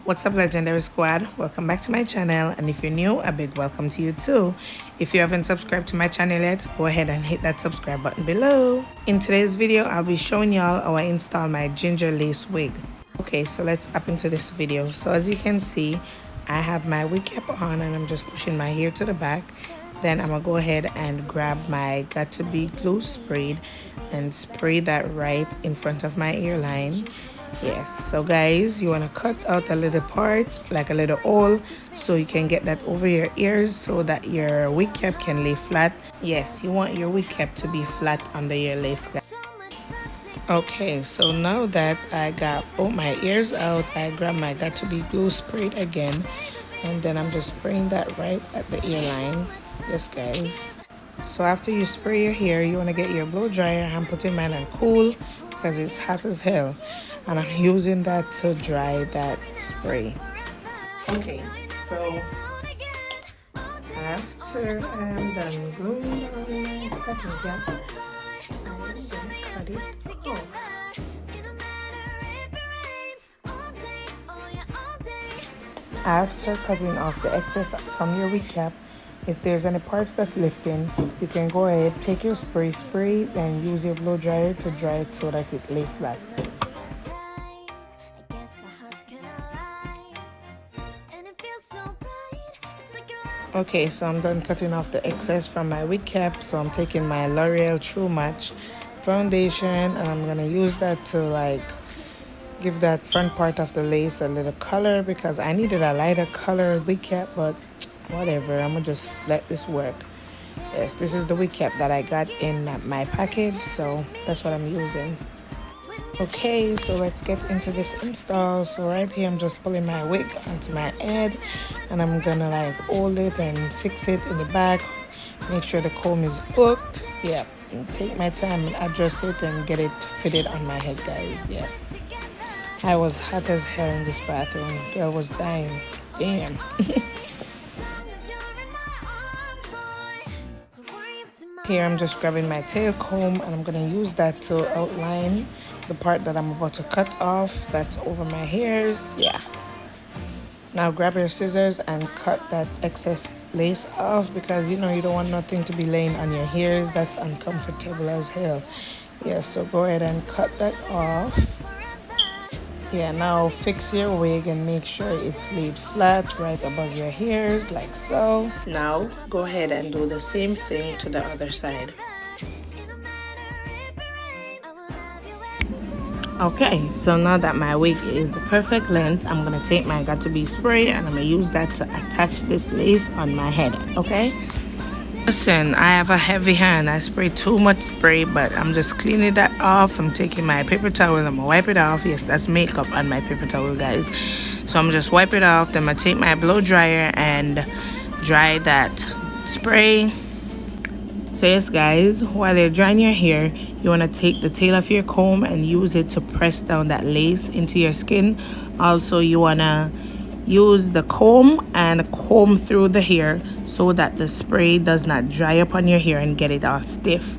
What's up, Legendary Squad? Welcome back to my channel, and if you're new, a big welcome to you too. If you haven't subscribed to my channel yet, go ahead and hit that subscribe button below. In today's video, I'll be showing y'all how I install my ginger lace wig. Okay, so let's up into this video. So as you can see, I have my wig cap on and I'm just pushing my hair to the back. Then I'm gonna go ahead and grab my Got2B glue sprayed and spray that right in front of my earline. Yes, so guys, you want to cut out a little part, like a little hole, so you can get that over your ears so that your wig cap can lay flat. Yes, you want your wig cap to be flat under your lace, guys. Okay, so now that I got both my ears out, I grab my Got2B glue sprayed again, and then I'm just spraying that right at the earline. Yes, guys. So after you spray your hair, you want to get your blow dryer and put it in and cool because it's hot as hell. And I'm using that to dry that spray. Okay, so after I'm done gluing on my stocking cap, I'm going to cut it off. After cutting off the excess from your wig cap, if there's any parts that's lifting, you can go ahead, take your spray, and use your blow dryer to dry it so that it lay flat. Okay, so I'm done cutting off the excess from my wig cap, so I'm taking my L'Oreal True Match foundation and I'm gonna use that to give that front part of the lace a little color because I needed a lighter color wig cap, but whatever, I'm gonna just let this work. Yes, this is the wig cap that I got in my package, so that's what I'm using. Okay, so let's get into this install. So right here I'm just pulling my wig onto my head and I'm gonna hold it and fix it in the back, make sure the comb is hooked. Yeah, and take my time and adjust it and get it fitted on my head, guys. Yes, I was hot as hell in this bathroom. Girl was dying. Damn. Here I'm just grabbing my tail comb and I'm going to use that to outline the part that I'm about to cut off that's over my hairs. Yeah. Now grab your scissors and cut that excess lace off because you don't want nothing to be laying on your hairs. That's uncomfortable as hell. Yeah, so go ahead and cut that off. Yeah, now fix your wig and make sure it's laid flat right above your hairs, like so. Now go ahead and do the same thing to the other side. Okay, so now that my wig is the perfect length, I'm gonna take my Got2B spray and I'm gonna use that to attach this lace on my head, okay? Listen, I have a heavy hand. I spray too much spray, but I'm just cleaning that off. I'm taking my paper towel, I'm gonna wipe it off. Yes, that's makeup on my paper towel, guys. So I'm just wipe it off. Then I'm gonna take my blow dryer and dry that spray. So yes, guys, while you're drying your hair, you wanna take the tail of your comb and use it to press down that lace into your skin. Also, you wanna use the comb and comb through the hair so that the spray does not dry up on your hair and get it all stiff.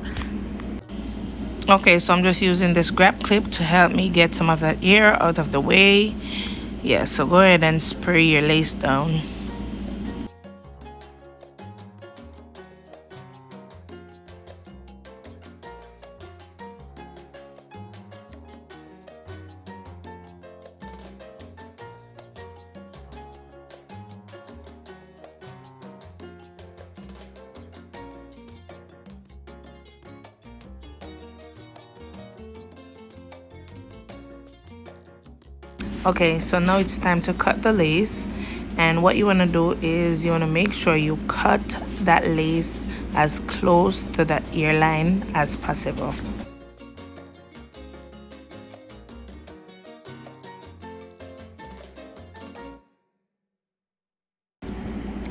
Okay, so I'm just using this grab clip to help me get some of that hair out of the way. Yeah, so go ahead and spray your lace down. Okay, so now it's time to cut the lace, and what you want to do is you want to make sure you cut that lace as close to that earline as possible.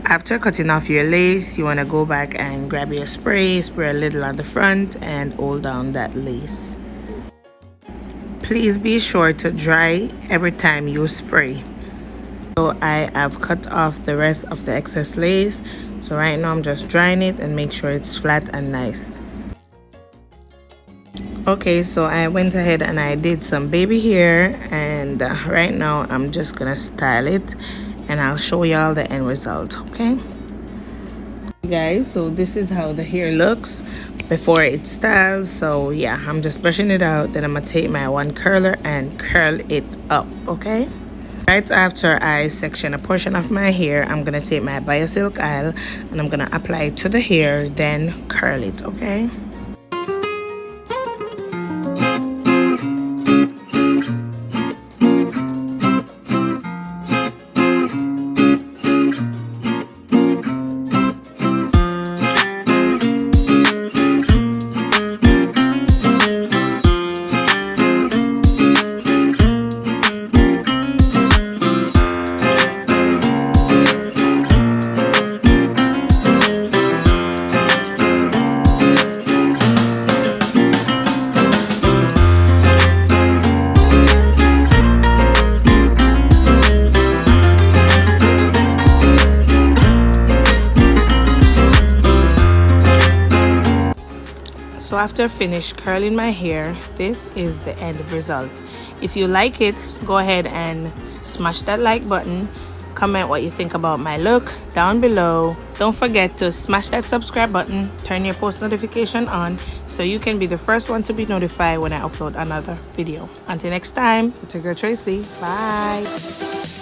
After cutting off your lace, you want to go back and grab your spray a little on the front and hold down that lace. Please be sure to dry every time you spray. So I have cut off the rest of the excess lace. So right now I'm just drying it and make sure it's flat and nice. Okay, so I went ahead and I did some baby hair, and right now I'm just gonna style it and I'll show y'all the end result. Okay guys, so this is how the hair looks before it's styled. So yeah, I'm just brushing it out, then I'm gonna take my one curler and curl it up. Okay, right after I section a portion of my hair, I'm gonna take my biosilk oil and I'm gonna apply it to the hair, then curl it. Okay, so after finish curling my hair, this is the end result. If you like it, go ahead and smash that like button. Comment what you think about my look down below. Don't forget to smash that subscribe button, turn your post notification on so you can be the first one to be notified when I upload another video. Until next time, it's your girl Tracy. Bye.